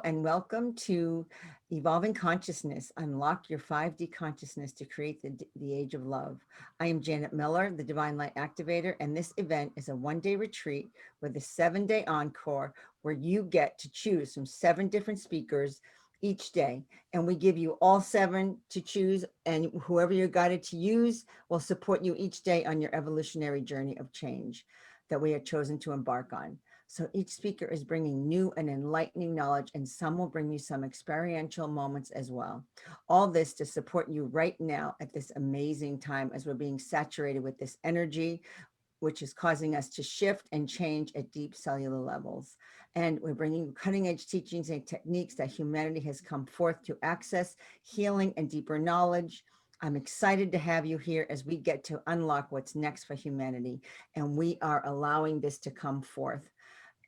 and welcome to Evolving Consciousness. Unlock your 5D consciousness to create the age of love. I am Janet Miller, the Divine Light Activator, and this event is a one-day retreat with a 7-day encore where you get to choose from 7 different speakers each day. And we give you all 7 to choose, and whoever you're guided to use will support you each day on your evolutionary journey of change that we have chosen to embark on. So each speaker is bringing new and enlightening knowledge, and some will bring you some experiential moments as well. All this to support you right now at this amazing time as we're being saturated with this energy, which is causing us to shift and change at deep cellular levels. And we're bringing cutting edge teachings and techniques that humanity has come forth to access healing and deeper knowledge. I'm excited to have you here as we get to unlock what's next for humanity. And we are allowing this to come forth.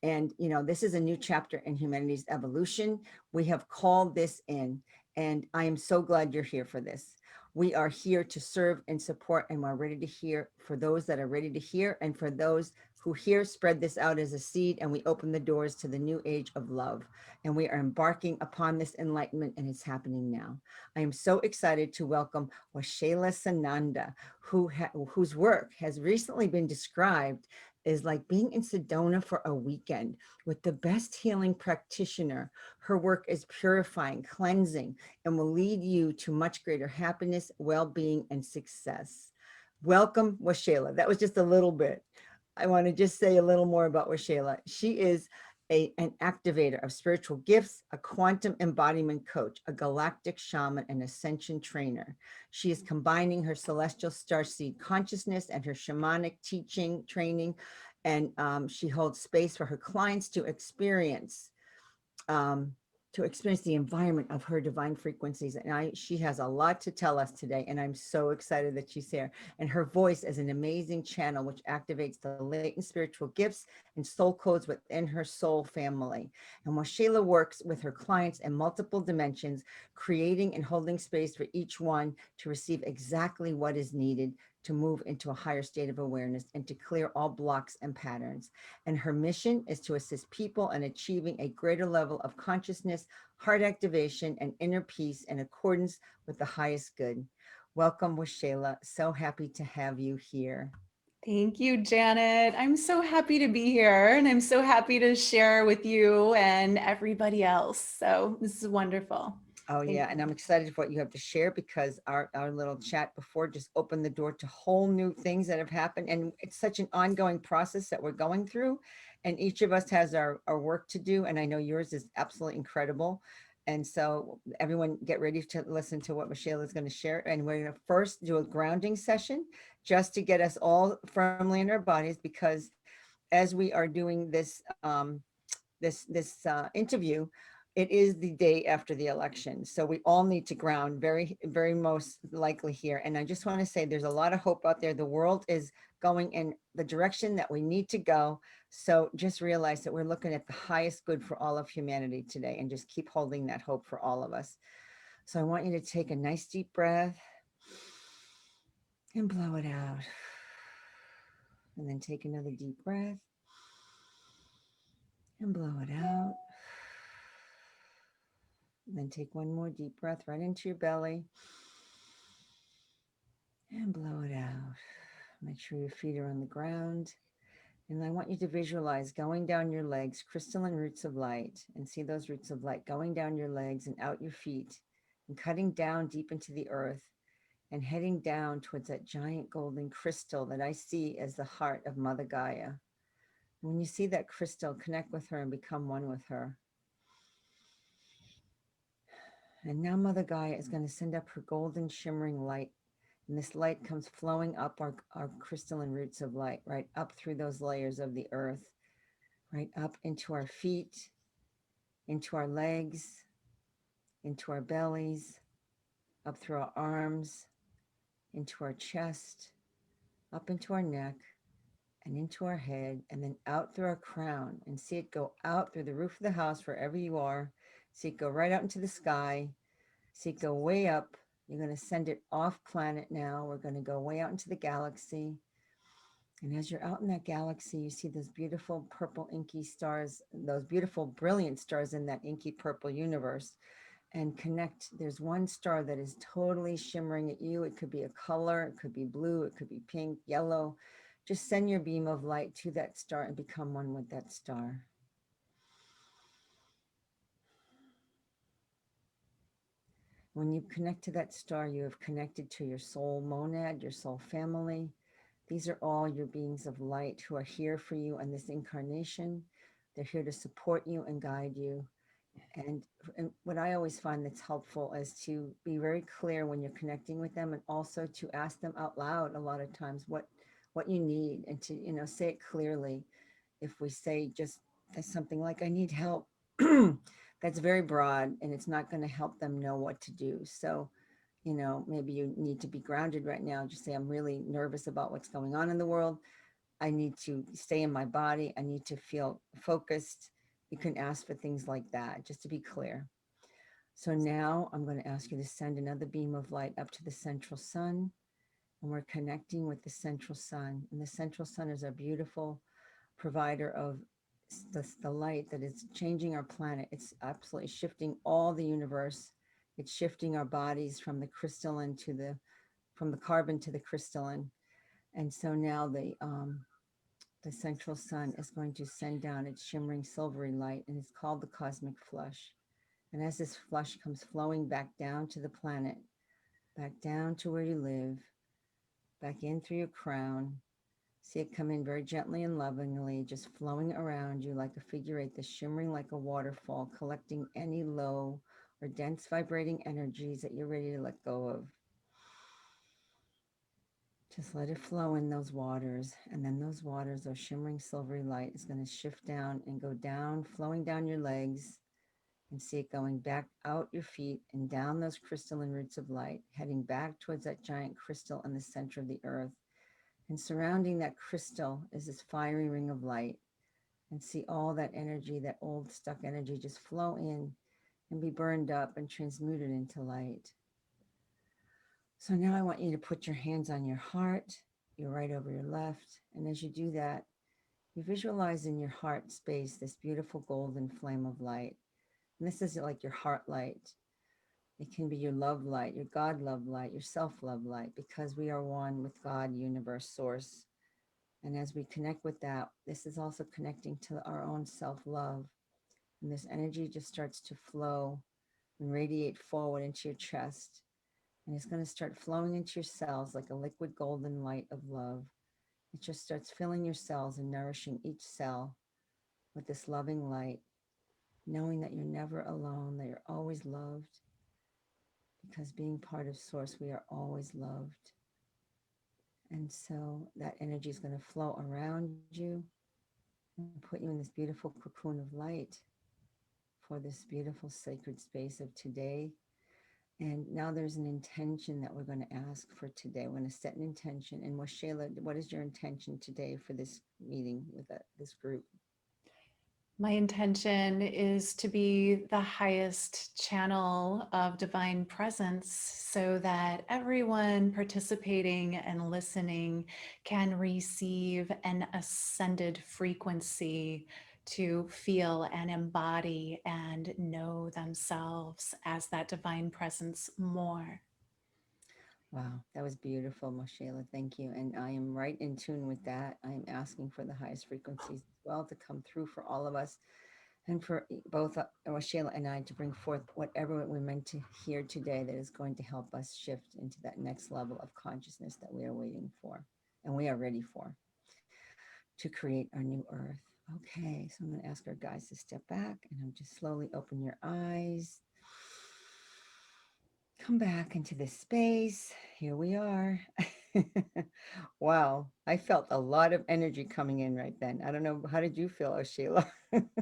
And, this is a new chapter in humanity's evolution. We have called this in, and I am so glad you're here for this. We are here to serve and support, and we're ready to hear for those that are ready to hear. And for those who hear, spread this out as a seed, and we open the doors to the new age of love. And we are embarking upon this enlightenment, and it's happening now. I am so excited to welcome Waxela Sananda, whose work has recently been described is like being in Sedona for a weekend with the best healing practitioner. Her work is purifying, cleansing, and will lead you to much greater happiness, well-being, and success. Welcome, Waxela. That was just a little bit. I want to just say a little more about Waxela. She is an activator of spiritual gifts, a quantum embodiment coach, a galactic shaman, and ascension trainer. She is combining her celestial starseed consciousness and her shamanic teaching training, and she holds space for her clients um, to experience the environment of her divine frequencies. And she has a lot to tell us today, and I'm so excited that she's here. And her voice is an amazing channel which activates the latent spiritual gifts and soul codes within her soul family. And while Shayla works with her clients in multiple dimensions, creating and holding space for each one to receive exactly what is needed to move into a higher state of awareness and to clear all blocks and patterns. And her mission is to assist people in achieving a greater level of consciousness, heart activation, and inner peace in accordance with the highest good. Welcome, Waxela. So happy to have you here. Thank you, Janet. I'm so happy to be here, and I'm so happy to share with you and everybody else. So this is wonderful. Oh Thank yeah, and I'm excited for what you have to share because our little chat before just opened the door to whole new things that have happened. And it's such an ongoing process that we're going through. And each of us has our work to do. And I know yours is absolutely incredible. And so everyone get ready to listen to what Michelle is going to share. And we're going to first do a grounding session just to get us all firmly in our bodies, because as we are doing this interview, it is the day after the election. So we all need to ground very, very most likely here. And I just want to say there's a lot of hope out there. The world is going in the direction that we need to go. So just realize that we're looking at the highest good for all of humanity today, and just keep holding that hope for all of us. So I want you to take a nice deep breath and blow it out. And then take another deep breath and blow it out. Then take one more deep breath right into your belly and blow it out. Make sure your feet are on the ground. And I want you to visualize going down your legs, crystalline roots of light, and see those roots of light going down your legs and out your feet and cutting down deep into the earth and heading down towards that giant golden crystal that I see as the heart of Mother Gaia. When you see that crystal, connect with her and become one with her. And now Mother Gaia is going to send up her golden shimmering light. And this light comes flowing up our crystalline roots of light, right up through those layers of the earth, right up into our feet, into our legs, into our bellies, up through our arms, into our chest, up into our neck, and into our head, and then out through our crown. And see it go out through the roof of the house, wherever you are. See it go right out into the sky. See it go way up. You're going to send it off planet now. We're going to go way out into the galaxy. And as you're out in that galaxy, you see those beautiful purple inky stars, those beautiful brilliant stars in that inky purple universe. And connect. There's one star that is totally shimmering at you. It could be a color, it could be blue, it could be pink, yellow. Just send your beam of light to that star and become one with that star. When you connect to that star, you have connected to your soul monad, your soul family. These are all your beings of light who are here for you on this incarnation. They're here to support you and guide you. And what I always find that's helpful is to be very clear when you're connecting with them, and also to ask them out loud a lot of times what you need, and to, you know, say it clearly. If we say just something like, I need help, that's very broad and it's not going to help them know what to do. So, you know, maybe you need to be grounded right now. Just say, I'm really nervous about what's going on in the world. I need to stay in my body. I need to feel focused. You can ask for things like that, just to be clear. So now I'm going to ask you to send another beam of light up to the central sun. And we're connecting with the central sun. And the central sun is our beautiful provider of the light that is changing our planet. It's absolutely shifting all the universe. It's shifting our bodies from the crystalline to from the carbon to the crystalline. And so now the central sun is going to send down its shimmering silvery light, and it's called the cosmic flush. And as this flush comes flowing back down to the planet, back down to where you live, back in through your crown, see it come in very gently and lovingly, just flowing around you like a figure eight, that's shimmering like a waterfall, collecting any low or dense vibrating energies that you're ready to let go of. Just let it flow in those waters. And then those waters, those shimmering silvery light, is going to shift down and go down, flowing down your legs, and see it going back out your feet and down those crystalline roots of light, heading back towards that giant crystal in the center of the earth. And surrounding that crystal is this fiery ring of light. And see all that energy, that old stuck energy, just flow in and be burned up and transmuted into light. So now I want you to put your hands on your heart, your right over your left. And as you do that, you visualize in your heart space this beautiful golden flame of light. And this is like your heart light. It can be your love light, your God love light, your self love light, because we are one with God, universe, source. And as we connect with that, this is also connecting to our own self love. And this energy just starts to flow and radiate forward into your chest. And it's going to start flowing into your cells like a liquid golden light of love. It just starts filling your cells and nourishing each cell with this loving light, knowing that you're never alone, that you're always loved, because being part of Source, we are always loved. And so that energy is going to flow around you and put you in this beautiful cocoon of light for this beautiful sacred space of today. And now there's an intention that we're going to ask for today. We're going to set an intention. And Shayla, what is your intention today for this meeting with this group? My intention is to be the highest channel of divine presence so that everyone participating and listening can receive an ascended frequency to feel and embody and know themselves as that divine presence more. Wow, that was beautiful, Moshela. Thank you. And I am right in tune with that. I am asking for the highest frequencies as well to come through for all of us, and for both Moshela and I to bring forth whatever we're meant to hear today that is going to help us shift into that next level of consciousness that we are waiting for and we are ready for to create our new earth. Okay, so I'm going to ask our guys to step back, and I'm just slowly open your eyes. Come back into this space. Here we are. Wow, I felt a lot of energy coming in right then. I don't know, how did you feel, Sheila?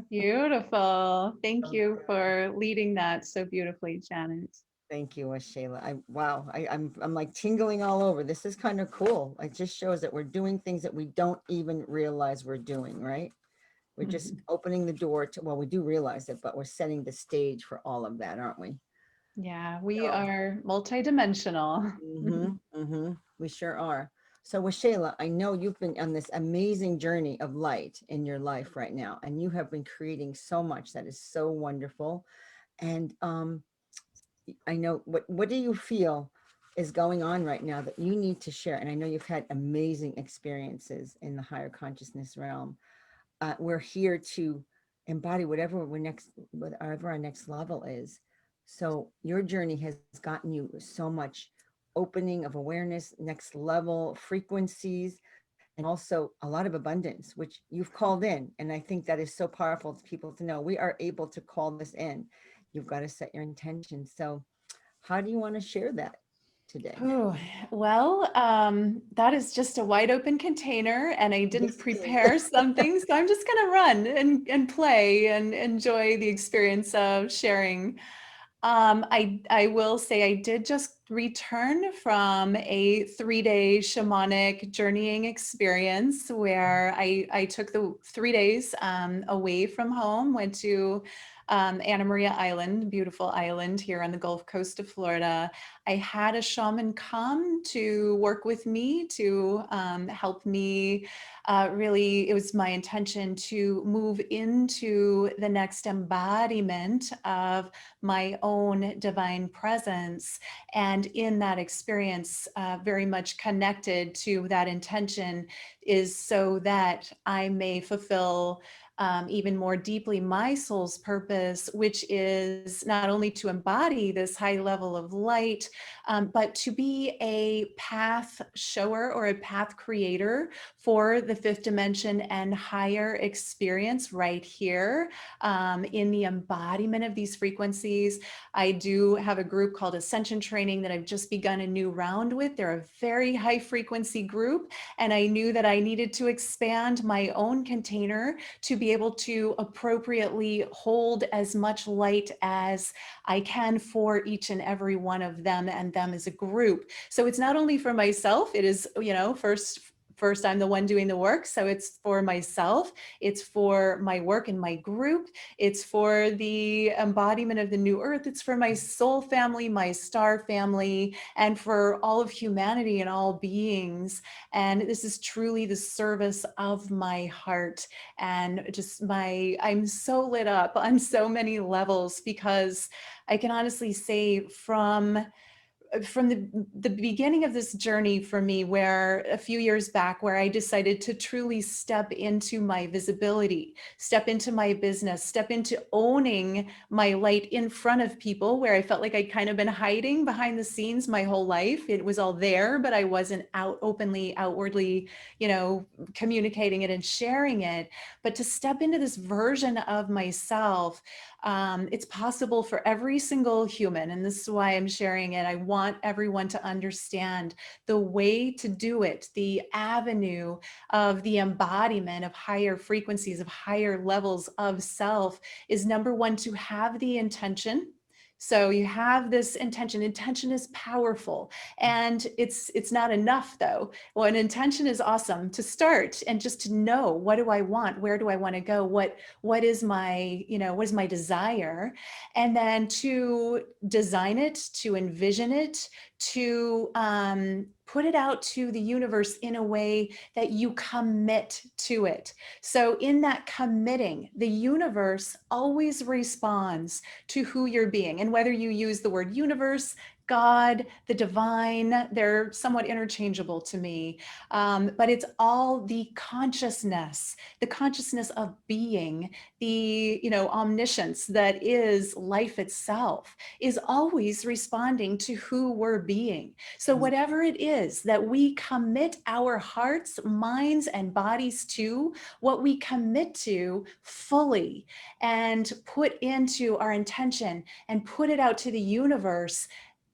Beautiful. Thank you for leading that so beautifully, Janet. Thank you, Shayla. I'm like tingling all over. This is kind of cool. It just shows that we're doing things that we don't even realize we're doing, right? We're just opening the door to, well, we do realize it, but we're setting the stage for all of that, aren't we? Yeah, we So, are multidimensional. we sure are. So, Washayla, I know you've been on this amazing journey of light in your life right now, and you have been creating so much that is so wonderful. And I know what do you feel is going on right now that you need to share? And I know you've had amazing experiences in the higher consciousness realm. We're here to embody whatever our next level is. So your journey has gotten you so much opening of awareness, next level frequencies, and also a lot of abundance, which you've called in. And I think that is so powerful to people to know we are able to call this in. You've got to set your intention. So how do you want to share that today? Oh, well, that is just a wide open container, and I didn't Yes, it is. prepare something, so I'm just gonna run and play and enjoy the experience of sharing. I will say I did just return from a 3-day shamanic journeying experience where I took the 3 days away from home, went to Anna Maria Island, beautiful island here on the Gulf Coast of Florida. I had a shaman come to work with me to help me. Really, it was my intention to move into the next embodiment of my own divine presence. And in that experience, very much connected to that intention is so that I may fulfill even more deeply my soul's purpose, which is not only to embody this high level of light, but to be a path shower or a path creator for the fifth dimension and higher experience right here in the embodiment of these frequencies. I do have a group called Ascension Training that I've just begun a new round with. They're a very high frequency group, and I knew that I needed to expand my own container to be able to appropriately hold as much light as I can for each and every one of them and them as a group. So it's not only for myself, it is, first I'm the one doing the work, so it's for myself, it's for my work and my group, it's for the embodiment of the new earth, it's for my soul family, my star family, and for all of humanity and all beings. And this is truly the service of my heart. And just I'm so lit up on so many levels because I can honestly say from the beginning of this journey for me, where a few years back, where I decided to truly step into my visibility, step into my business, step into owning my light in front of people, where I felt like I'd kind of been hiding behind the scenes my whole life. It was all there, but I wasn't out openly, outwardly, communicating it and sharing it. But to step into this version of myself, it's possible for every single human. And this is why I'm sharing it. I want everyone to understand the way to do it, the avenue of the embodiment of higher frequencies, of higher levels of self is number one, to have the intention. So you have this intention. Intention is powerful, and it's not enough though. Well, an intention is awesome to start and just to know, what do I want? Where do I want to go? What is my, what is my desire? And then to design it, to envision it, to put it out to the universe in a way that you commit to it. So in that committing, the universe always responds to who you're being. And whether you use the word universe, God, the divine, they're somewhat interchangeable to me. But it's all the consciousness of being, the, omniscience that is life itself is always responding to who we're being. So whatever it is that we commit our hearts, minds, and bodies to, what we commit to fully and put into our intention and put it out to the universe,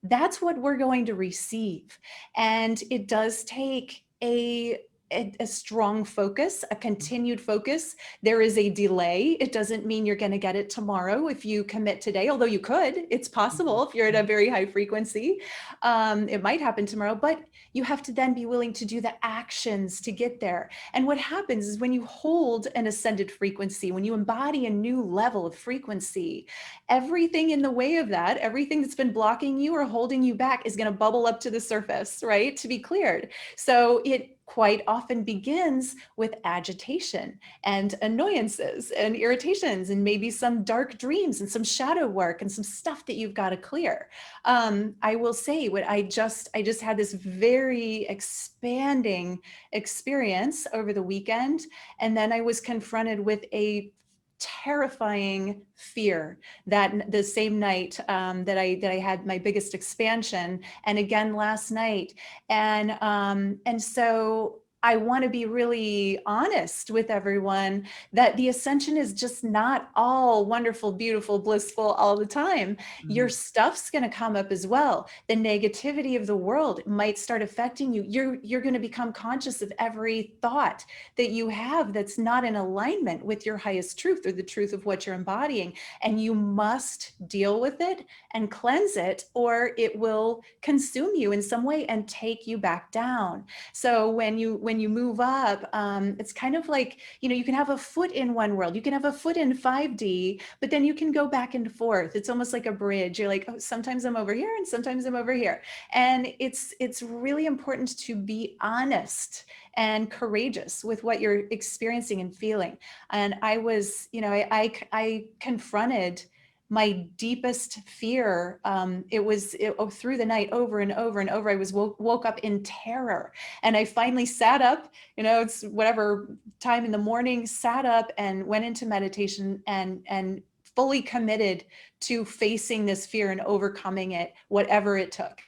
that's what we're going to receive. And it does take a a strong focus, a continued focus. There is a delay. It doesn't mean you're going to get it tomorrow if you commit today, although you could. It's Mhm. possible if you're at a very high frequency. It might happen tomorrow, but you have to then be willing to do the actions to get there. And what happens is when you hold an ascended frequency, when you embody a new level of frequency, everything in the way of that, everything that's been blocking you or holding you back is going to bubble up to the surface, right? To be cleared. So it quite often begins with agitation and annoyances and irritations and maybe some dark dreams and some shadow work and some stuff that you've got to clear. I will say what I just had this very expanding experience over the weekend, and then I was confronted with a terrifying fear that the same night that I had my biggest expansion, and again last night, and so I want to be really honest with everyone that the ascension is just not all wonderful, beautiful, blissful all the time. Your Mhm. stuff's going to come up as well. The negativity of the world might start affecting you. You're going to become conscious of every thought that you have that's not in alignment with your highest truth or the truth of what you're embodying, and you must deal with it and cleanse it, or it will consume you in some way and take you back down. So when you move up, it's kind of like, you can have a foot in one world, you can have a foot in 5D, but then you can go back and forth. It's almost like a bridge. You're like, oh, sometimes I'm over here and sometimes I'm over here. And it's really important to be honest and courageous with what you're experiencing and feeling. And I was, I confronted my deepest fear. Through the night, over and over and over. I was woke up in terror, and I finally sat up. It's whatever time in the morning. Sat up and went into meditation and fully committed to facing this fear and overcoming it, whatever it took.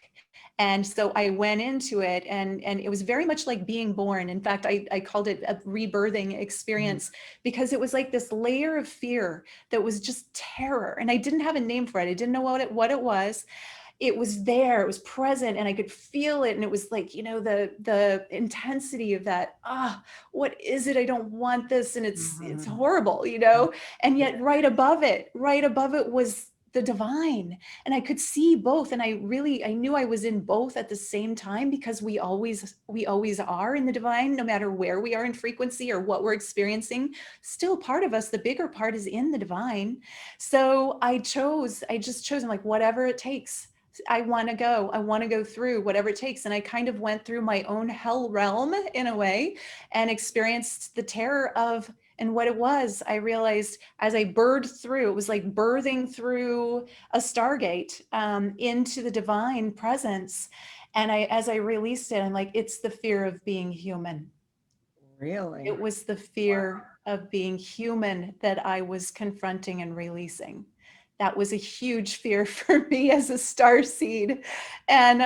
And so I went into it, and it was very much like being born. In fact, I called it a rebirthing Mhm. experience, because it was like this layer of fear that was just terror. And I didn't have a name for it. I didn't know what it was. It was there, it was present, and I could feel it. And it was like, the intensity of that. What is it? I don't want this. And it's Mhm. horrible, Mhm. and Yeah. yet right above it was the divine. And I could see both, and I knew I was in both at the same time, because we always are in the divine, no matter where we are in frequency or what we're experiencing. Still, part of us, the bigger part, is in the divine. So I just chose, I'm like, whatever it takes. I want to go through whatever it takes. And I kind of went through my own hell realm in a way, and experienced the terror of, and what it was, I realized as I birthed through, it was like birthing through a stargate, into the divine presence. And as I released it, I'm like, it's the fear of being human. Really? It was the fear of being human that I was confronting and releasing. That was a huge fear for me as a star seed. And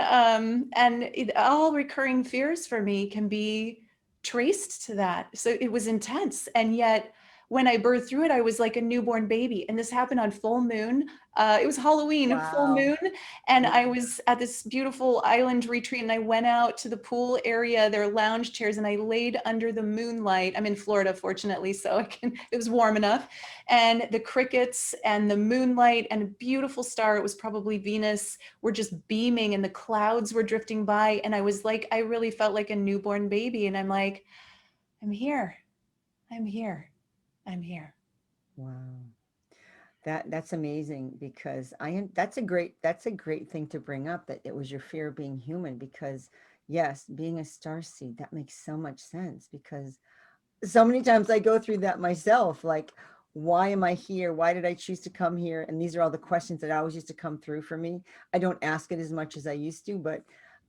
all recurring fears for me can be traced to that. So it was intense. And yet when I birthed through it, I was like a newborn baby. And this happened on full moon. It was Halloween, full Wow. moon, and Yeah. I was at this beautiful island retreat, and I went out to the pool area, there are lounge chairs, and I laid under the moonlight. I'm in Florida, fortunately, so it was warm enough. And the crickets and the moonlight and a beautiful star, it was probably Venus, were just beaming, and the clouds were drifting by. And I was like, I really felt like a newborn baby. And I'm like, I'm here. I'm here. I'm here. Wow. That's amazing because that's a great thing to bring up, that it was your fear of being human, because yes, being a star seed, that makes so much sense, because so many times I go through that myself, like, why am I here? Why did I choose to come here? And these are all the questions that always used to come through for me. I don't ask it as much as I used to, but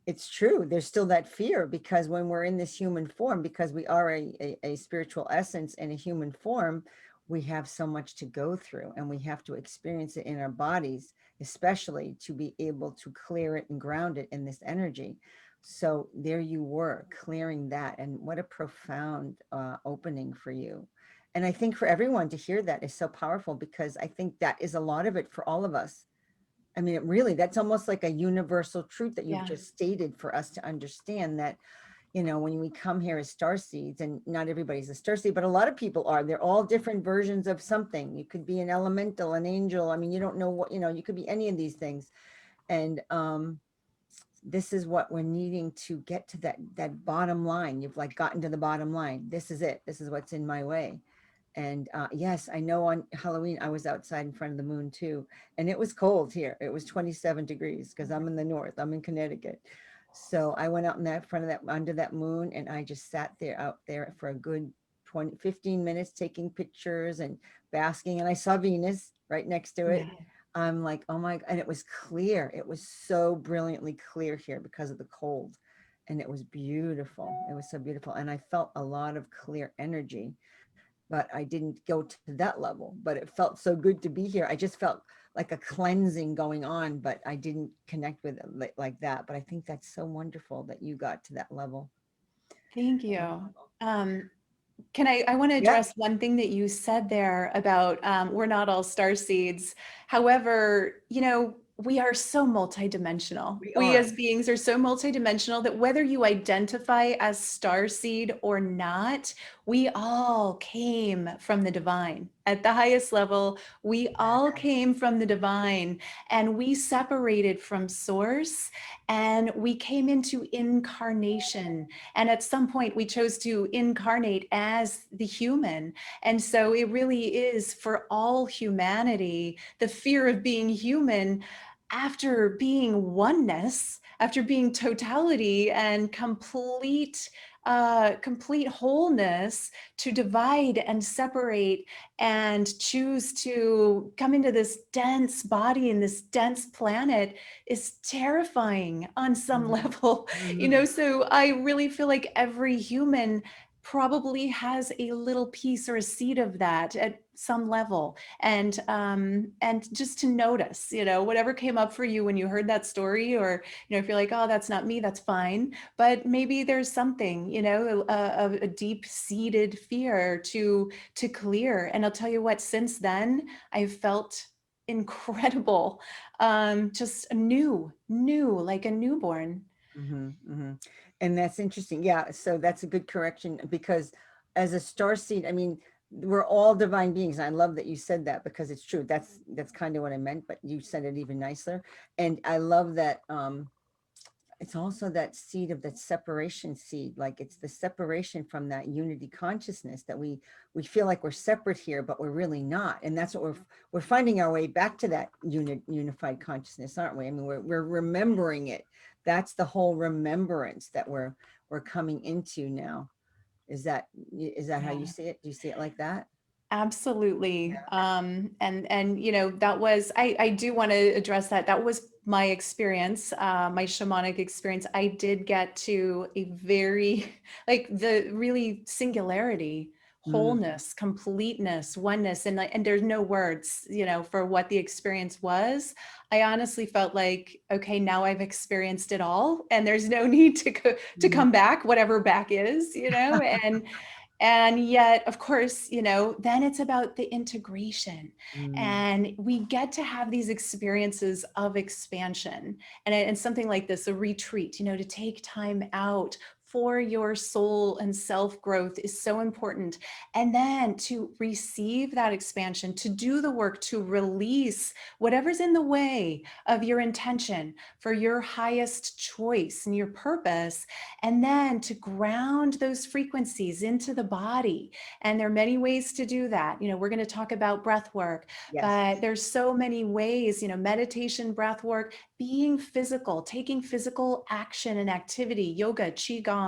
it's true. There's still that fear, because when we're in this human form, because we are a spiritual essence in a human form, we have so much to go through, and we have to experience it in our bodies, especially to be able to clear it and ground it in this energy. So there you were, clearing that. And what a profound opening for you. And I think for everyone to hear that is so powerful, because I think that is a lot of it for all of us. I mean, it really, that's almost like a universal truth that you've Yeah. just stated for us to understand, that when we come here as star seeds, and not everybody's a star seed, but a lot of people are, they're all different versions of something. You could be an elemental, an angel. I mean, you don't know what, you could be any of these things. And this is what we're needing to get to, that bottom line. You've like gotten to the bottom line. This is it. This is what's in my way. And yes, I know on Halloween, I was outside in front of the moon too. And it was cold here. It was 27 degrees because I'm in the north, I'm in Connecticut. So I went out in that front of that, under that moon, and I just sat there out there for a good 20, 15 minutes, taking pictures and basking. And I saw Venus right next to it. Yeah. I'm like, oh my, and it was clear. It was so brilliantly clear here because of the cold. And it was beautiful. It was so beautiful. And I felt a lot of clear energy, but I didn't go to that level. But it felt so good to be here. I just felt like a cleansing going on, but I didn't connect with it like that. But I think that's so wonderful that you got to that level. Thank you. Um, Can I want to Yeah, address one thing that you said there about we're not all star seeds. However, we are so multidimensional. we We are. as beings are so multidimensional that whether you identify as star seed or not, we all came from the divine. At the highest level, we all came from the divine, and we separated from source, and we came into incarnation, and at some point, we chose to incarnate as the human. And so it really is for all humanity, the fear of being human after being oneness, after being totality and complete wholeness, to divide and separate and choose to come into this dense body and this dense planet is terrifying on some Mhm. level. Mhm. So I really feel like every human probably has a little piece or a seed of that at some level. And just to notice, whatever came up for you when you heard that story, or if you're like, oh, that's not me, that's fine, but maybe there's something, a deep seated fear to clear. And I'll tell you what, since then I've felt incredible, just new, like a newborn. Mhm, mhm. And that's interesting. Yeah, so that's a good correction because as a star seed, I mean, we're all divine beings. And I love that you said that because it's true. That's kind of what I meant, but you said it even nicer. And I love that it's also that seed of that separation seed, like it's the separation from that unity consciousness that we feel like we're separate here, but we're really not. And that's what we're finding our way back to that unified consciousness, aren't we? I mean, we're remembering it. That's the whole remembrance that we're coming into now. Is that how you Yeah. see it? Do you see it like that? Absolutely. And that was, I do want to address that. That was my experience, my shamanic experience. I did get to a very, like, the really singularity, Mm, wholeness, completeness, oneness, and there's no words, for what the experience was. I honestly felt like, okay, now I've experienced it all, and there's no need to mm, come back, whatever back is, and yet, of course, then it's about the integration. mm, And we get to have these experiences of expansion. And something like this, a retreat, to take time out for your soul and self growth is so important. And then to receive that expansion, to do the work, to release whatever's in the way of your intention for your highest choice and your purpose, and then to ground those frequencies into the body. And there are many ways to do that. We're going to talk about breath work, yes. but there's so many ways, meditation, breath work, being physical, taking physical action and activity, yoga, qigong,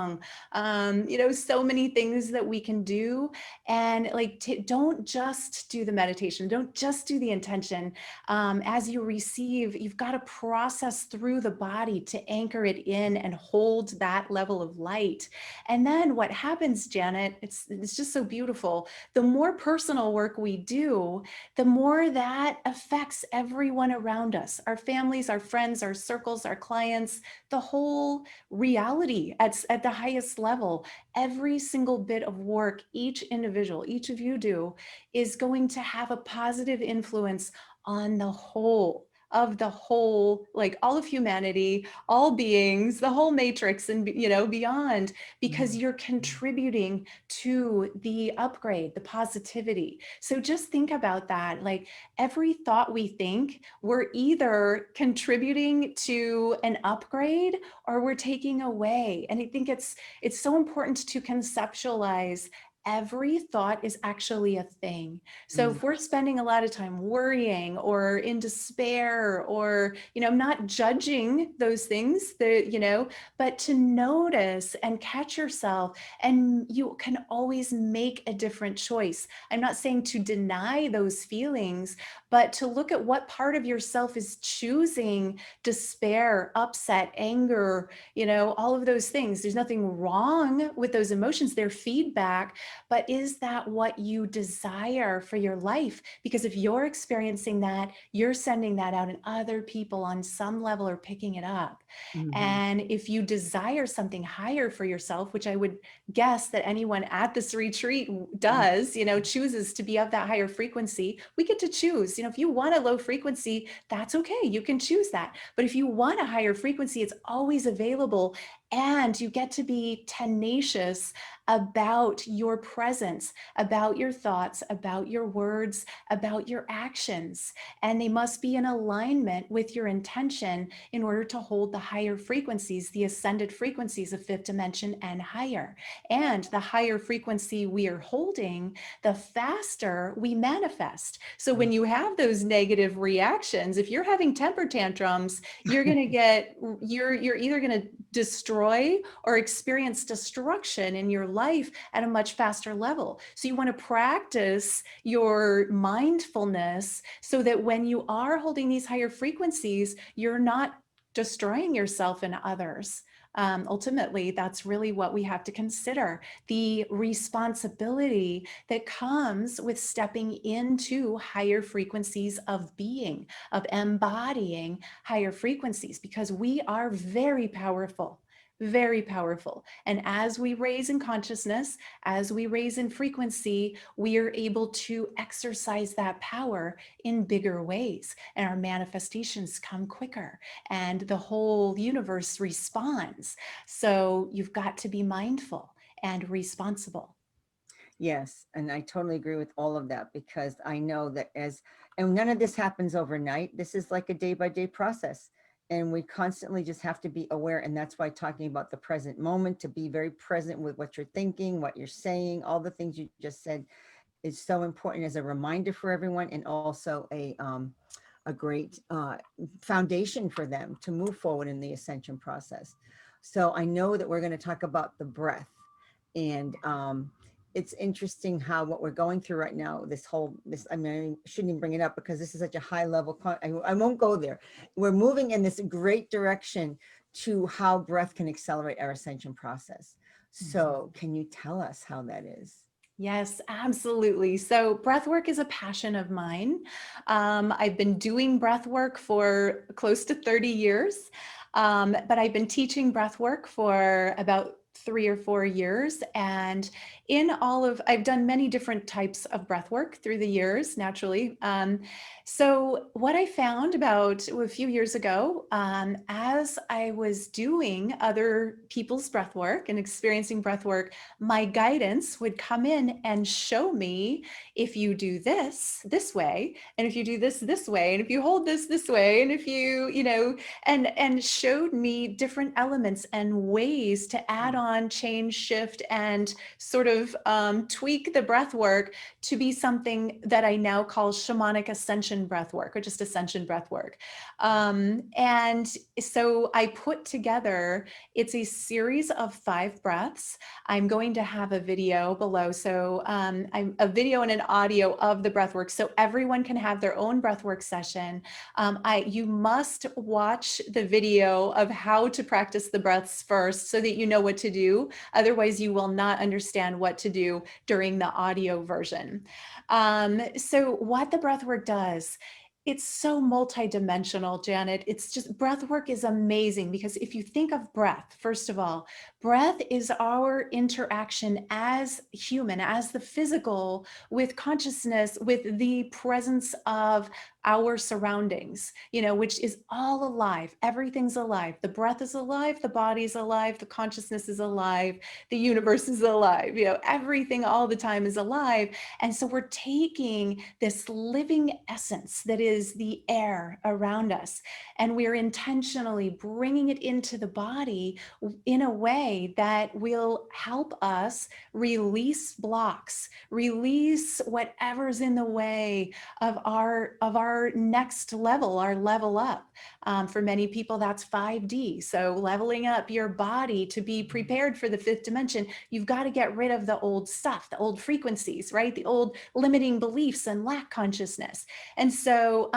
so many things that we can do. And like, don't just do the meditation, don't just do the intention. As you receive, you've got to process through the body to anchor it in and hold that level of light. And then what happens, Janet, it's just so beautiful. The more personal work we do, the more that affects everyone around us, our families, our friends, our circles, our clients, the whole reality at the highest level. Every single bit of work each individual, each of you do, is going to have a positive influence on the whole, of the whole, like all of humanity, all beings, the whole matrix and, beyond, because Mhm. you're contributing to the upgrade, the positivity. So just think about that. Like every thought we think, we're either contributing to an upgrade or we're taking away. And I think it's so important to conceptualize every thought is actually a thing. So Mm, if we're spending a lot of time worrying or in despair or, I'm not judging those things that, but to notice and catch yourself, and you can always make a different choice. I'm not saying to deny those feelings, but to look at what part of yourself is choosing despair, upset, anger, all of those things. There's nothing wrong with those emotions, they're feedback, but is that what you desire for your life? Because if you're experiencing that, you're sending that out, and other people on some level are picking it up. mhm, And if you desire something higher for yourself, which I would guess that anyone at this retreat mm, does, chooses to be of that higher frequency, we get to choose. If you want a low frequency, that's okay. You can choose that. But if you want a higher frequency, it's always available. And you get to be tenacious about your presence, about your thoughts, about your words, about your actions. And they must be in alignment with your intention in order to hold the higher frequencies, the ascended frequencies of fifth dimension and higher. And the higher frequency we are holding, the faster we manifest. So mm. when you have those negative reactions, if you're having temper tantrums, you're going to get, you're either going to destroy or experience destruction in your life at a much faster level. So you want to practice your mindfulness so that when you are holding these higher frequencies, you're not destroying yourself and others. Ultimately, that's really what we have to consider, the responsibility that comes with stepping into higher frequencies of being, of embodying higher frequencies, because we are very powerful. Very powerful. And as we raise in consciousness, as we raise in frequency, we are able to exercise that power in bigger ways, and our manifestations come quicker, and the whole universe responds. So you've got to be mindful and responsible. Yes, and I totally agree with all of that because I know that and none of this happens overnight. This is like a day by day process. And we constantly just have to be aware. And that's why talking about the present moment, to be very present with what you're thinking, what you're saying, all the things you just said is so important as a reminder for everyone, and also a great foundation for them to move forward in the ascension process. So I know that we're going to talk about the breath, and it's interesting how what we're going through right now, this, I mean, I shouldn't even bring it up because this is such a high level, I won't go there. We're moving in this great direction to how breath can accelerate our ascension process. Mhm. So can you tell us how that is? Yes, absolutely. So, breath work is a passion of mine. I've been doing breath work for close to 30 years, but I've been teaching breath work for about 3 or 4 years. And I've done many different types of breath work through the years, naturally. So, what I found about a few years ago, as I was doing other people's breath work and experiencing breath work, my guidance would come in and show me, if you do this way, and if you do this way, and if you hold this way, and if and showed me different elements and ways to add on, change, shift, and sort of tweak the breath work to be something that I now call shamanic ascension breath work, or just ascension breath work. And so I put together, it's a series of 5 breaths. I'm going to have a video below. So I'm a video and an audio of the breathwork, so everyone can have their own breathwork session. You must watch the video of how to practice the breaths first so that you know what to do. Otherwise, you will not understand what to do during the audio version. So what the breathwork does, It's so multidimensional, Janet. It's just breath work is amazing because if you think of breath, first of all, breath is our interaction as human, as the physical, with consciousness, with the presence of our surroundings, which is all alive. Everything's alive. The breath is alive, the body's alive, the consciousness is alive, the universe is alive. Everything all the time is alive. And so we're taking this living essence that is the air around us, and we're intentionally bringing it into the body in a way that will help us release blocks, release whatever's in the way of our next level, our level up. For many people, that's 5D. So leveling up your body to be prepared for the fifth dimension, you've got to get rid of the old stuff, the old frequencies, right? The old limiting beliefs and lack consciousness. And so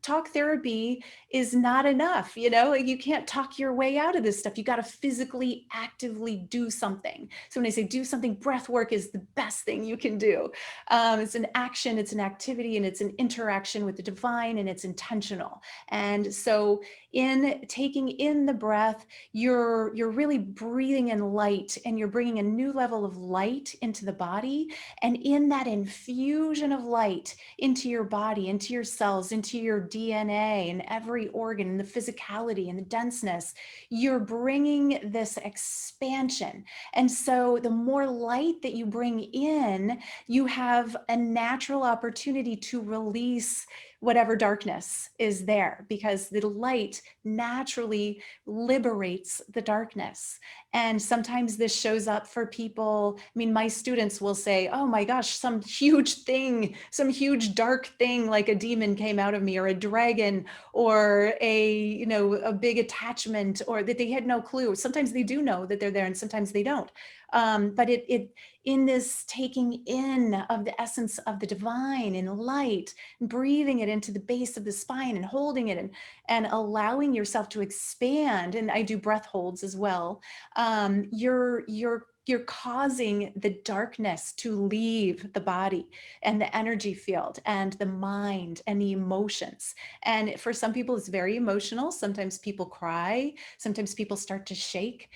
talk therapy is not enough. Like, you can't talk your way out of this stuff. You got to physically, actively do something. So when I say do something, breath work is the best thing you can do. It's an action, it's an activity, and it's an interaction with the divine, and it's intentional. And so in taking in the breath, you're really breathing in light, and you're bringing a new level of light into the body. And in that infusion of light into your body, into your cells, into your DNA and every organ, and the physicality and the denseness, you're bringing this expansion. And so the more light that you bring in, you have a natural opportunity to release whatever darkness is there, because the light naturally liberates the darkness. And sometimes this shows up for people. I mean, my students will say, oh my gosh, some huge thing, some huge dark thing like a demon came out of me, or a dragon, or a big attachment, or that they had no clue. Sometimes they do know that they're there, and sometimes they don't. But it in this taking in of the essence of the divine and light, breathing it into the base of the spine and holding it, and allowing yourself to expand. And I do breath holds as well. You're causing the darkness to leave the body and the energy field and the mind and the emotions. And for some people, it's very emotional. Sometimes people cry. Sometimes people start to shake.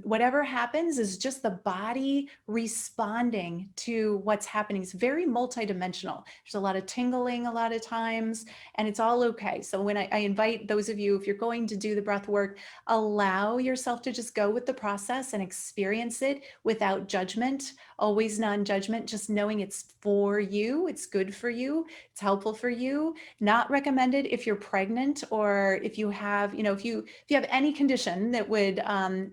Whatever happens is just the body responding to what's happening. It's very multidimensional. There's a lot of tingling a lot of times, and it's all okay. So when I invite those of you, if you're going to do the breath work, allow yourself to just go with the process and experience it without judgment, always non-judgment, just knowing it's for you, it's good for you, it's helpful for you. Not recommended if you're pregnant, or if you have, if you have any condition that would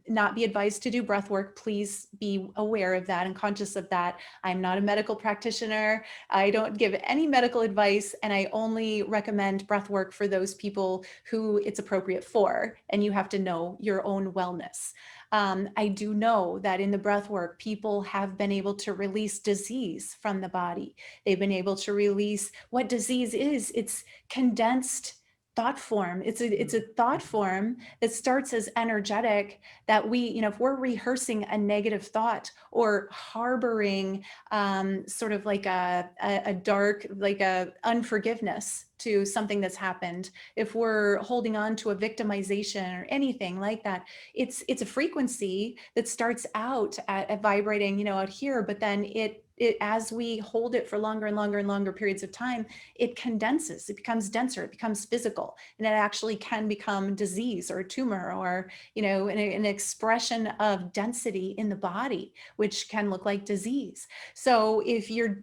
not be advised to do breath work. Please be aware of that and conscious of that. I'm not a medical practitioner. I don't give any medical advice, and I only recommend breath work for those people who it's appropriate for, and you have to know your own wellness. I do know that in the breath work, people have been able to release disease from the body. They've been able to release what disease is. It's condensed thought form. It's a thought form that starts as energetic, that we, if we're rehearsing a negative thought, or harboring sort of like a dark, like a unforgiveness to something that's happened, if we're holding on to a victimization or anything like that, it's a frequency that starts out at vibrating, out here, but then it as we hold it for longer and longer and longer periods of time, it condenses, it becomes denser, it becomes physical, and it actually can become disease or a tumor, or an expression of density in the body, which can look like disease. So if you're,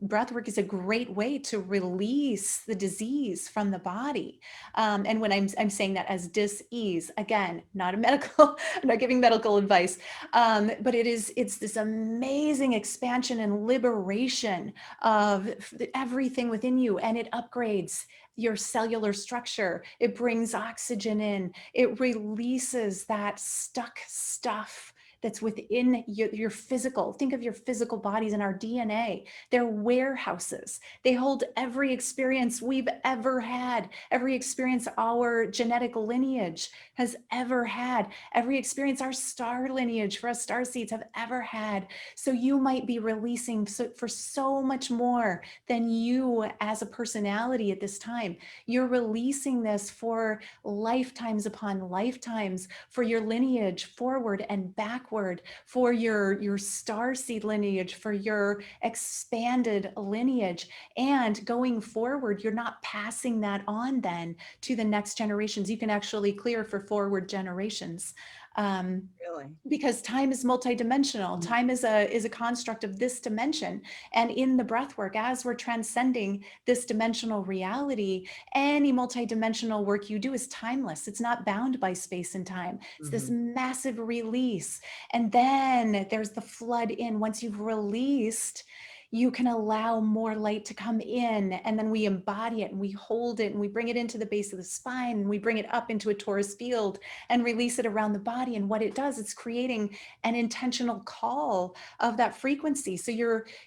breath work is a great way to release the disease from the body. And when I'm saying that as dis-ease, again, not a medical, I'm not giving medical advice, but it's this amazing expansion and liberation of everything within you, and it upgrades your cellular structure. It brings oxygen in, it releases that stuck stuff that's within your physical. Think of your physical bodies and our DNA. They're warehouses. They hold every experience we've ever had, every experience our genetic lineage has ever had, every experience our star lineage for us star seeds have ever had. So you might be releasing for so much more than you as a personality at this time. You're releasing this for lifetimes upon lifetimes, for your lineage forward and backward, for your star seed lineage, for your expanded lineage. And going forward, you're not passing that on then to the next generations. You can actually clear for forward generations. Um, Really? because time is multidimensional. Mhm. Time is a construct of this dimension. And in the breath work, as we're transcending this dimensional reality, any multidimensional work you do is timeless. It's not bound by space and time. It's this Mhm. massive release. And then there's the flood in. Once you've released, you can allow more light to come in, and then we embody it and we hold it and we bring it into the base of the spine and we bring it up into a torus field and release it around the body. And what it does, it's creating an intentional call of that frequency. So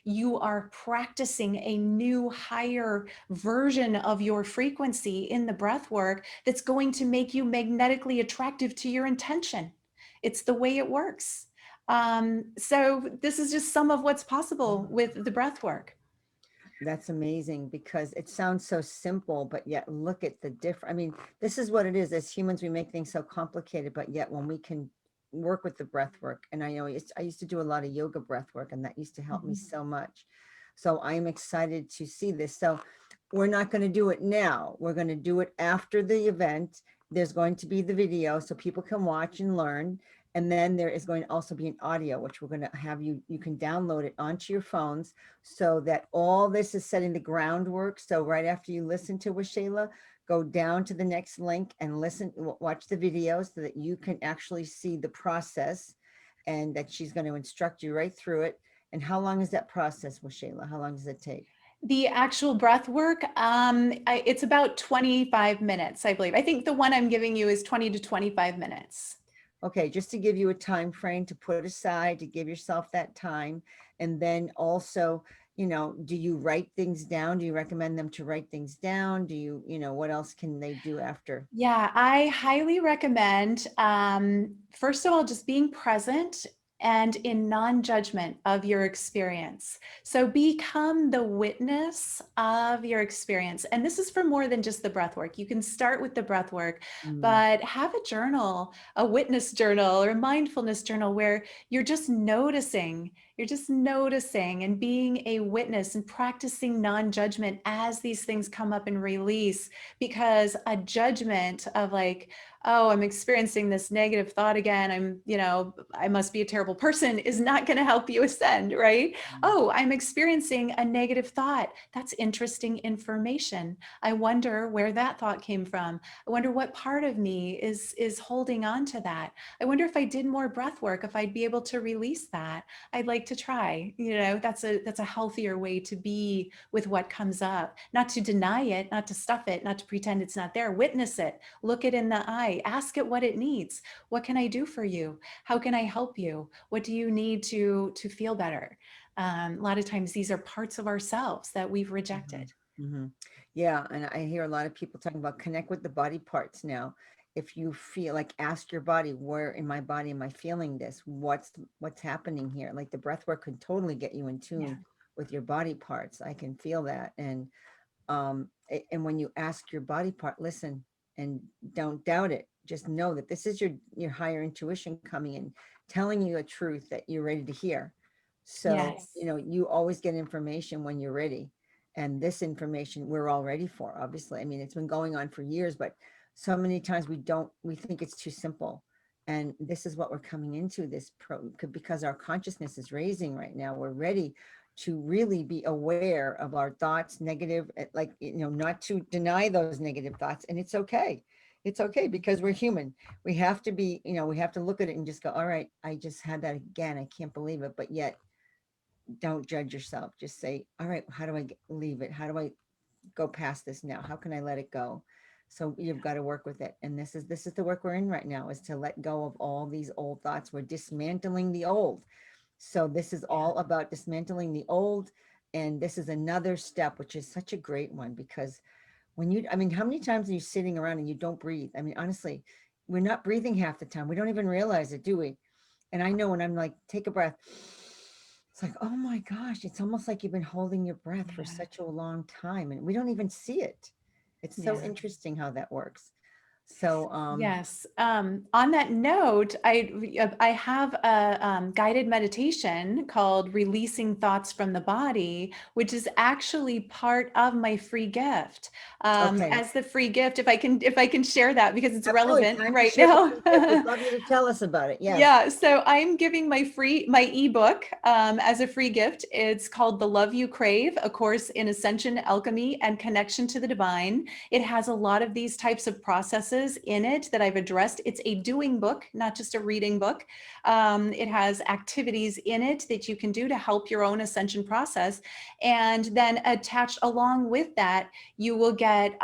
you are practicing a new higher version of your frequency in the breath work that's going to make you magnetically attractive to your intention. It's the way it works. So this is just some of what's possible with the breath work. That's amazing because it sounds so simple, but yet look at the different. I mean, this is what it is. As humans, we make things so complicated, but yet when we can work with the breath work, and I know I used to do a lot of yoga breath work, and that used to help me Mhm. so much. So I am excited to see this. So we're not going to do it now. We're going to do it after the event. There's going to be the video so people can watch and learn. And then there is going to also be an audio, which we're going to have you can download it onto your phones so that all this is setting the groundwork. So right after you listen to Waxela, go down to the next link and listen, watch the video so that you can actually see the process and that she's going to instruct you right through it. And how long is that process, Waxela? How long does it take? The actual breath work, it's about 25 minutes, I believe. I think the one I'm giving you is 20 to 25 minutes. Okay, just to give you a time frame to put aside, to give yourself that time. And then also, do you write things down? Do you recommend them to write things down? Do you, what else can they do after? Yeah, I highly recommend, first of all, just being present and in non-judgment of your experience. So become the witness of your experience. And this is for more than just the breath work. You can start with the breath work, Mm, but have a journal, a witness journal or a mindfulness journal where you're just noticing and being a witness and practicing non-judgment as these things come up and release, because a judgment of like, oh, I'm experiencing this negative thought again, I must be a terrible person, is not going to help you ascend, right? mm, Oh, I'm experiencing a negative thought. That's interesting information. I wonder where that thought came from. I wonder what part of me is holding on to that. I wonder if I did more breath work, if I'd be able to release that. I'd like to try. That's a healthier way to be with what comes up, not to deny it, not to stuff it, not to pretend it's not there. Witness it, look it in the eye, ask it what it needs. What can I do for you? How can I help you? What do you need to feel better? A lot of times these are parts of ourselves that we've mhm, rejected. mhm. Yeah, and I hear a lot of people talking about connect with the body parts now. If you feel like, ask your body, where in my body am I feeling this? What's happening here? Like the breath work could totally get you in Yeah. tune with your body parts. I can feel that. And when you ask your body part, listen and don't doubt it. Just know that this is your higher intuition coming in, telling you a truth that you're ready to hear. So Yes. you always get information when you're ready, and this information we're all ready for, obviously. I mean, it's been going on for years, but so many times we think it's too simple. And this is what we're coming into, this because our consciousness is raising right now. We're ready to really be aware of our thoughts, negative, like, not to deny those negative thoughts. And it's okay. It's okay because we're human. We have to be, we have to look at it and just go, all right, I just had that again. I can't believe it. But yet, don't judge yourself. Just say, all right, how do I leave it? How do I go past this now? How can I let it go? So you've got to work with it. And this is the work we're in right now, is to let go of all these old thoughts. We're dismantling the old. So this is Yeah. all about dismantling the old. And this is another step, which is such a great one, because when you, I mean, how many times are you sitting around and you don't breathe? I mean, honestly, we're not breathing half the time. We don't even realize it, do we? And I know when I'm like, take a breath, it's like, oh my gosh, it's almost like you've been holding your breath for Yeah. such a long time and we don't even see it. It's so Yeah. interesting how that works. So, Yes. On that note, I have a guided meditation called "Releasing Thoughts from the Body," which is actually part of my free gift. okay, As the free gift, if I can share that because it's absolutely. relevant Time to right share the now. free gift. We'd love you to tell us about it. Yes. Yeah, so I'm giving my ebook as a free gift. It's called The Love You Crave, A Course in Ascension, Alchemy, and Connection to the Divine. It has a lot of these types of processes in it that I've addressed. It's a doing book, not just a reading book. It has activities in it that you can do to help your own ascension process. And then attached along with that, you will get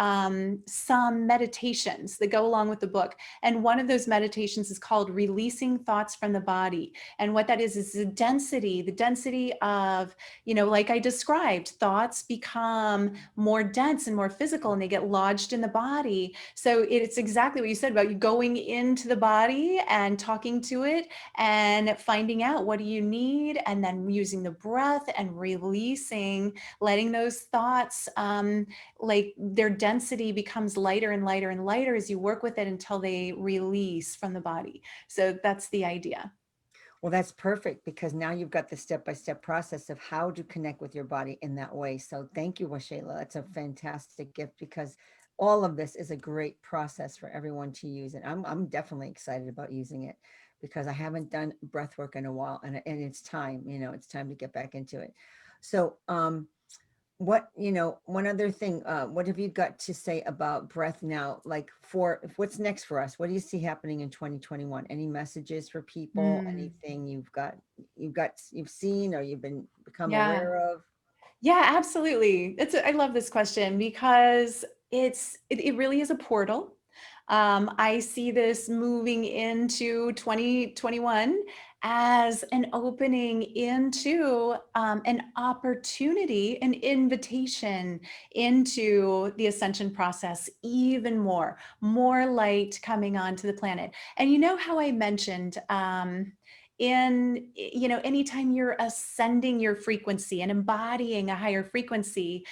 some meditations that go along with the book. And one of those meditations is called Releasing Thoughts from the Body. And what that is the density of, like I described, thoughts become more dense and more physical and they get lodged in the body. So it's exactly what you said about you going into the body and talking to it and finding out what do you need, and then using the breath and releasing, letting those thoughts like their density becomes lighter and lighter and lighter as you work with it until they release from the body. So that's the idea. Well, that's perfect because now you've got the step-by-step process of how to connect with your body in that way. So thank you, Washayla. That's a fantastic gift because all of this is a great process for everyone to use. And I'm definitely excited about using it because I haven't done breath work in a while and it's time, it's time to get back into it. So, what, one other thing, what have you got to say about breath now? Like for what's next for us? What do you see happening in 2021? Any messages for people? Mm, Anything you've seen or you've been become yeah. aware of? Yeah, absolutely. I love this question because it really is a portal. I see this moving into 2021 as an opening into an opportunity, an invitation into the ascension process, even more light coming onto the planet. And you know how I mentioned anytime you're ascending your frequency and embodying a higher frequency,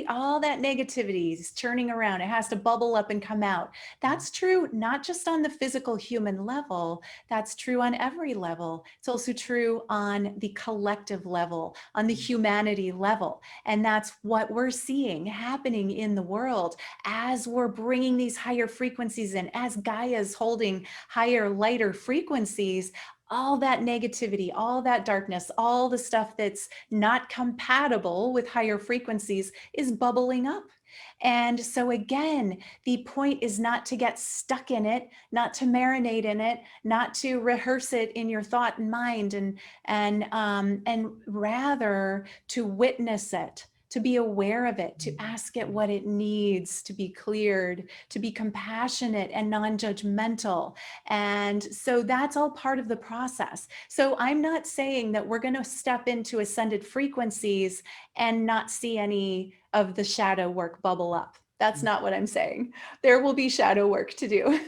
all that negativity is churning around, it has to bubble up and come out. That's true not just on the physical human level, that's true on every level. It's also true on the collective level, on the humanity level. And that's what we're seeing happening in the world as we're bringing these higher frequencies in, as Gaia's holding higher, lighter frequencies. All that negativity, all that darkness, all the stuff that's not compatible with higher frequencies is bubbling up. And so, again, the point is not to get stuck in it, not to marinate in it, not to rehearse it in your thought and mind, and rather to witness it, to be aware of it, to ask it what it needs to be cleared, to be compassionate and non-judgmental. And so that's all part of the process. So I'm not saying that we're going to step into ascended frequencies and not see any of the shadow work bubble up. That's not what I'm saying. There will be shadow work to do.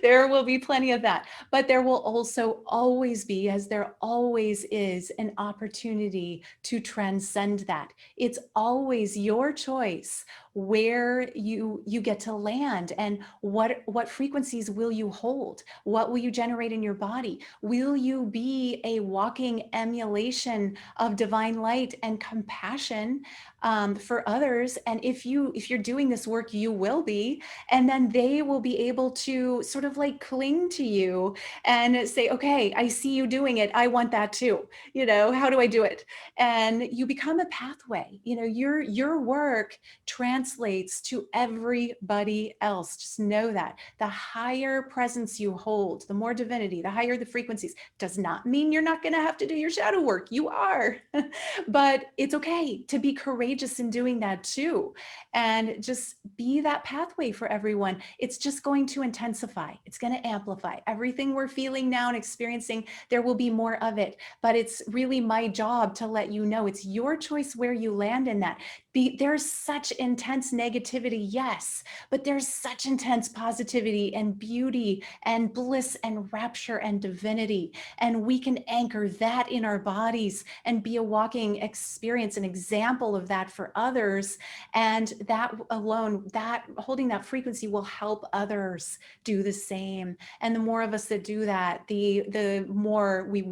There will be plenty of that. But there will also always be, as there always is, an opportunity to transcend that. It's always your choice where you get to land, and what frequencies will you hold, what will you generate in your body. Will you be a walking emulation of divine light and compassion for others? And if you're doing this work, you will be, and then they will be able to sort of like cling to you and say, okay, I see you doing it, I want that too. How do I do it? And you become a pathway. Your work translates to everybody else. Just know that the higher presence you hold, the more divinity, the higher the frequencies, does not mean you're not going to have to do your shadow work. You are, but it's okay to be courageous in doing that too. And just be that pathway for everyone. It's just going to intensify, it's going to amplify everything we're feeling now and experiencing. There will be more of it, but it's really my job to let you know it's your choice where you land in that. There's such intense negativity, yes, but there's such intense positivity and beauty and bliss and rapture and divinity. And we can anchor that in our bodies and be a walking experience, an example of that for others. And that alone, that holding that frequency will help others do the same. And the more of us that do that, the more we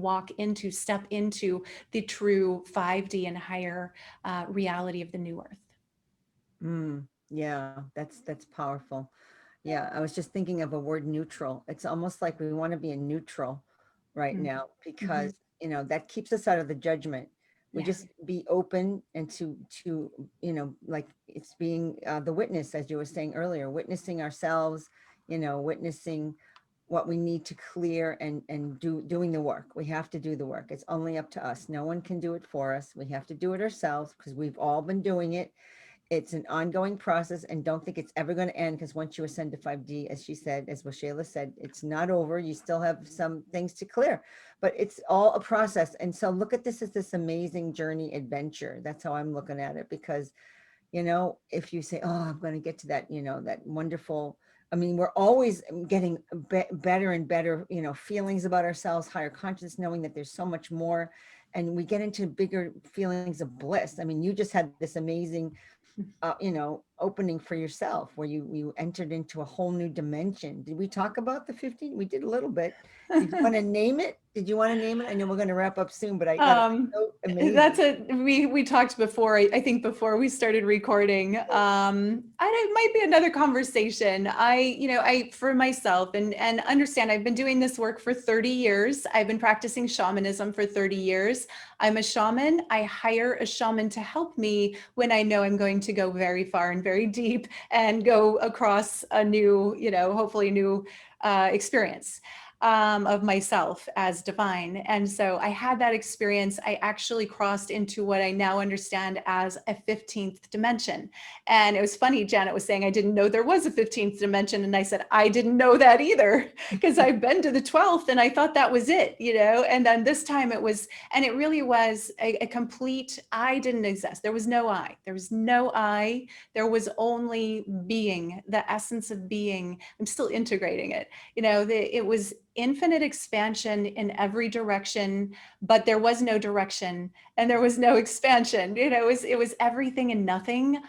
step into the true 5D and higher reality of the new earth. Yeah, that's powerful. Yeah, I was just thinking of a word neutral. It's almost like we want to be in neutral right now Mm-hmm. because, that keeps us out of the judgment. We Yeah. just be open and to, like it's being the witness, as you were saying earlier, witnessing ourselves, witnessing what we need to clear and doing the work. We have to do the work. It's only up to us. No one can do it for us. We have to do it ourselves because we've all been doing it. It's an ongoing process, and don't think it's ever going to end, because once you ascend to 5D, as she said, as Waxela said, it's not over. You still have some things to clear, but it's all a process. And so look at this as this amazing journey adventure. That's how I'm looking at it, because if you say, oh, I'm going to get to that, that wonderful, I mean, we're always getting better and better, feelings about ourselves, higher consciousness, knowing that there's so much more. And we get into bigger feelings of bliss. I mean, you just had this amazing opening for yourself where you entered into a whole new dimension. Did we talk about the 15? We did a little bit. Did you want to name it? Did you want to name it? I know we're going to wrap up soon, but I thought it Um, was so that's amazing. we talked before. I think before we started recording. It might be another conversation. I for myself and understand. I've been doing this work for 30 years. I've been practicing shamanism for 30 years. I'm a shaman. I hire a shaman to help me when I know I'm going to go very far and very deep and go across a new, hopefully new experience of myself as divine. And so I had that experience. I actually crossed into what I now understand as a 15th dimension. And it was funny, Janet was saying, I didn't know there was a 15th dimension. And I said, I didn't know that either, because I've been to the 12th and I thought that was it, And then this time it was, and it really was a complete, I didn't exist. There was no I. There was no I. There was only being, the essence of being. I'm still integrating it. It was infinite expansion in every direction, but there was no direction and there was no expansion. It was everything and nothing.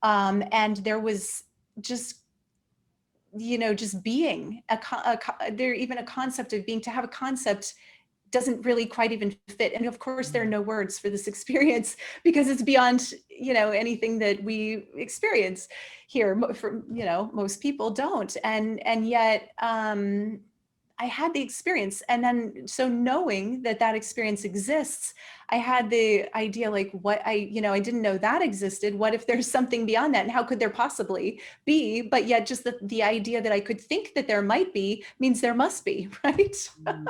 And there was just just being there, even a concept of being. To have a concept doesn't really quite even fit. And of course there are no words for this experience because it's beyond anything that we experience here. For most people don't. And yet I had the experience. And then, so knowing that that experience exists, I had the idea, like, what I didn't know that existed. What if there's something beyond that? And how could there possibly be? But yet just the idea that I could think that there might be means there must be, right? Mm,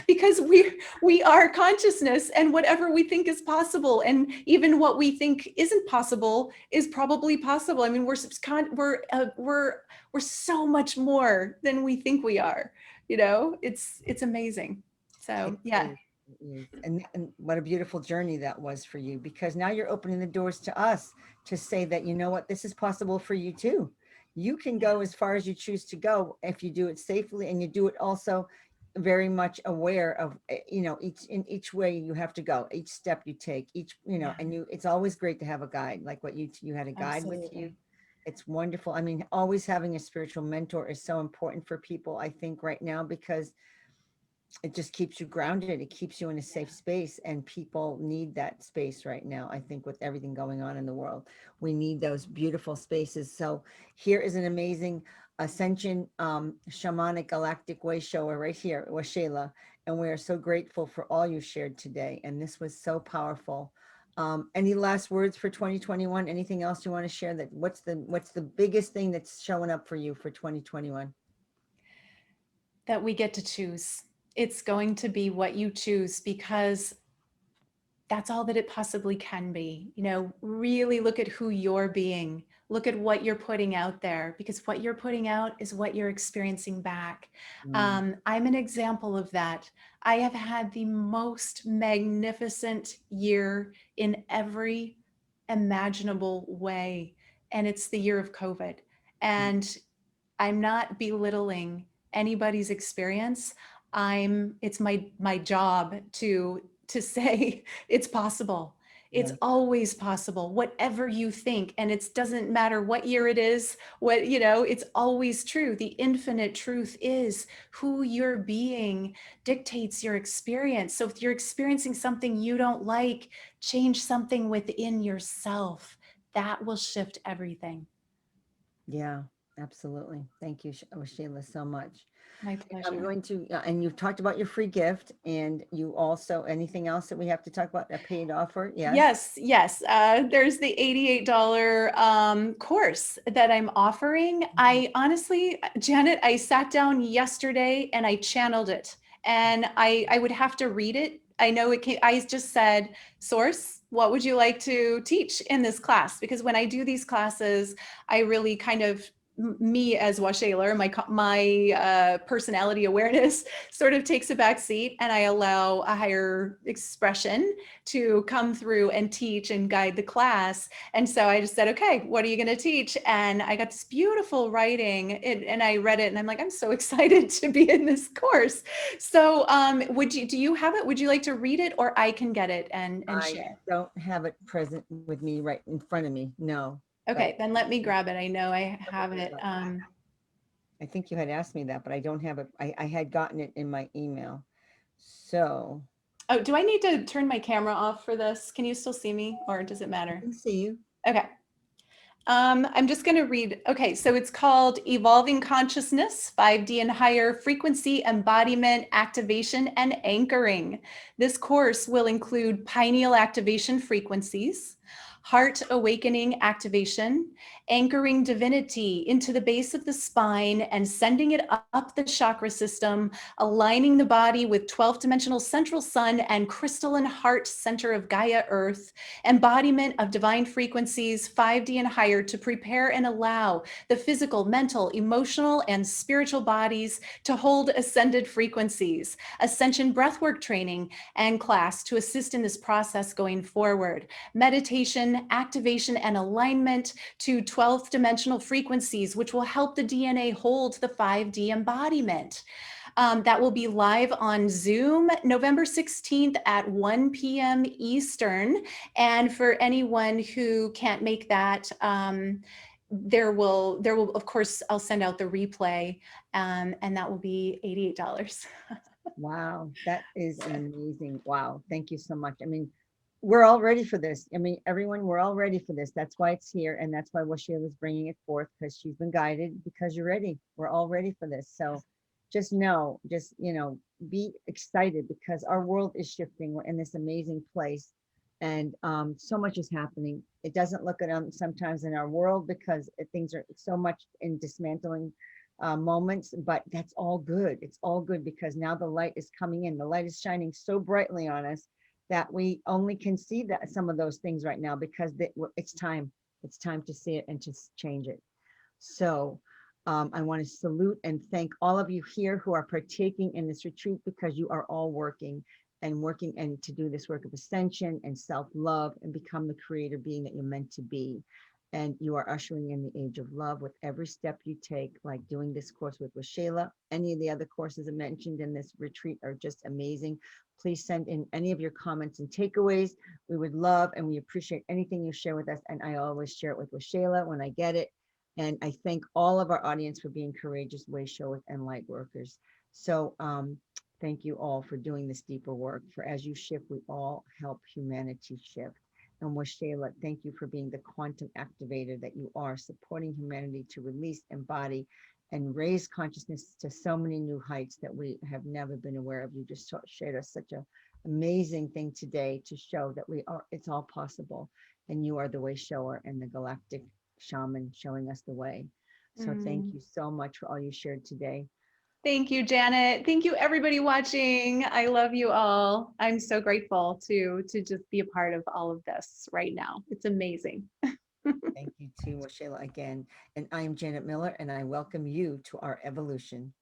Because we are consciousness, and whatever we think is possible, and even what we think isn't possible is probably possible. I mean, we're so much more than we think we are. It's amazing. So It yeah. is. It is. And what a beautiful journey that was for you, because now you're opening the doors to us to say that, you know what, this is possible for you too. You can Yeah, go as far as you choose to go if you do it safely, and you do it also very much aware of, each way you have to go, each step you take, yeah, and it's always great to have a guide, like what you had a guide with you. absolutely. It's wonderful. I mean, always having a spiritual mentor is so important for people, I think, right now, because it just keeps you grounded. It keeps you in a safe space, and people need that space right now. I think with everything going on in the world, we need those beautiful spaces. So here is an amazing Ascension shamanic galactic way shower right here, Washela, and we are so grateful for all you shared today. And this was so powerful. Any last words for 2021? Anything else you want to share? That what's the biggest thing that's showing up for you for 2021? That we get to choose. It's going to be what you choose because that's all that it possibly can be. Really look at who you're being, look at what you're putting out there, because what you're putting out is what you're experiencing back. Mm, I'm an example of that. I have had the most magnificent year in every imaginable way, and it's the year of COVID. mm, And I'm not belittling anybody's experience. It's my job to say it's possible. It's yeah, always possible, whatever you think. And it doesn't matter what year it is, it's always true. The infinite truth is who you're being dictates your experience. So if you're experiencing something you don't like, change something within yourself. That will shift everything. yeah, absolutely. Thank you, Sheila, so much. My I'm pleasure. going to, and you've talked about your free gift, and you also, anything else that we have to talk about? A paid offer? Yes. Yes, yes. There's the $88 course that I'm offering. I honestly, Janet, I sat down yesterday and I channeled it, and I would have to read it. I know it can, I just said, source, what would you like to teach in this class? Because when I do these classes, I really kind of me as Washaler, my personality awareness sort of takes a back seat, and I allow a higher expression to come through and teach and guide the class. And so I just said, okay, what are you going to teach? And I got this beautiful writing, and I read it, and I'm like, I'm so excited to be in this course. So do you have it? Would you like to read it, or I can get it and I share? don't have it present with me right in front of me, no, but Okay, then let me grab it. I know I have it. I think you had asked me that, but I don't have it. I had gotten it in my email. So Oh, do I need to turn my camera off for this? Can you still see me, or does it I matter? can see you. Okay. I'm just going to read. Okay, so it's called Evolving Consciousness, 5D and Higher Frequency Embodiment Activation and Anchoring. This course will include pineal activation frequencies, heart awakening activation, anchoring divinity into the base of the spine and sending it up the chakra system, aligning the body with 12th dimensional central sun and crystalline heart center of Gaia Earth, embodiment of divine frequencies 5D and higher to prepare and allow the physical, mental, emotional, and spiritual bodies to hold ascended frequencies, Ascension breathwork training and class to assist in this process going forward, meditation, activation, and alignment to 12th dimensional frequencies, which will help the DNA hold the 5D embodiment. That will be live on Zoom November 16th at 1 p.m. Eastern. And for anyone who can't make that, there will, of course, I'll send out the replay, and that will be $88. Wow, that is an amazing, wow. Thank you so much. I mean, we're all ready for this. I mean, everyone, we're all ready for this. That's why it's here. And that's why Washila is bringing it forth, because she's been guided, because you're ready. We're all ready for this. So just know, be excited, because our world is shifting. We're in this amazing place. And so much is happening. It doesn't look at them sometimes in our world, because things are so much in dismantling moments, but that's all good. It's all good, because now the light is coming in. The light is shining so brightly on us that we only can see that some of those things right now, because it's time. It's time to see it and to change it. So I want to salute and thank all of you here who are partaking in this retreat, because you are all working and to do this work of ascension and self-love and become the creator being that you're meant to be. And you are ushering in the age of love with every step you take, like doing this course with Shayla. Any of the other courses I mentioned in this retreat are just amazing. Please send in any of your comments and takeaways. We would love and we appreciate anything you share with us. And I always share it with Shayla when I get it. And I thank all of our audience for being courageous way showers and light workers. So thank you all for doing this deeper work. For as you shift, we all help humanity shift. And Shayla, thank you for being the quantum activator that you are, supporting humanity to release, embody, and raise consciousness to so many new heights that we have never been aware of. You just shared us such a amazing thing today to show that it's all possible. And you are the way shower and the galactic shaman showing us the way. So thank Mm. you so much for all you shared today. Thank you, Janet. Thank you, everybody watching. I love you all. I'm so grateful to just be a part of all of this right now. It's amazing. Thank you too, Waxela, again. And I am Janet Miller, and I welcome you to our evolution.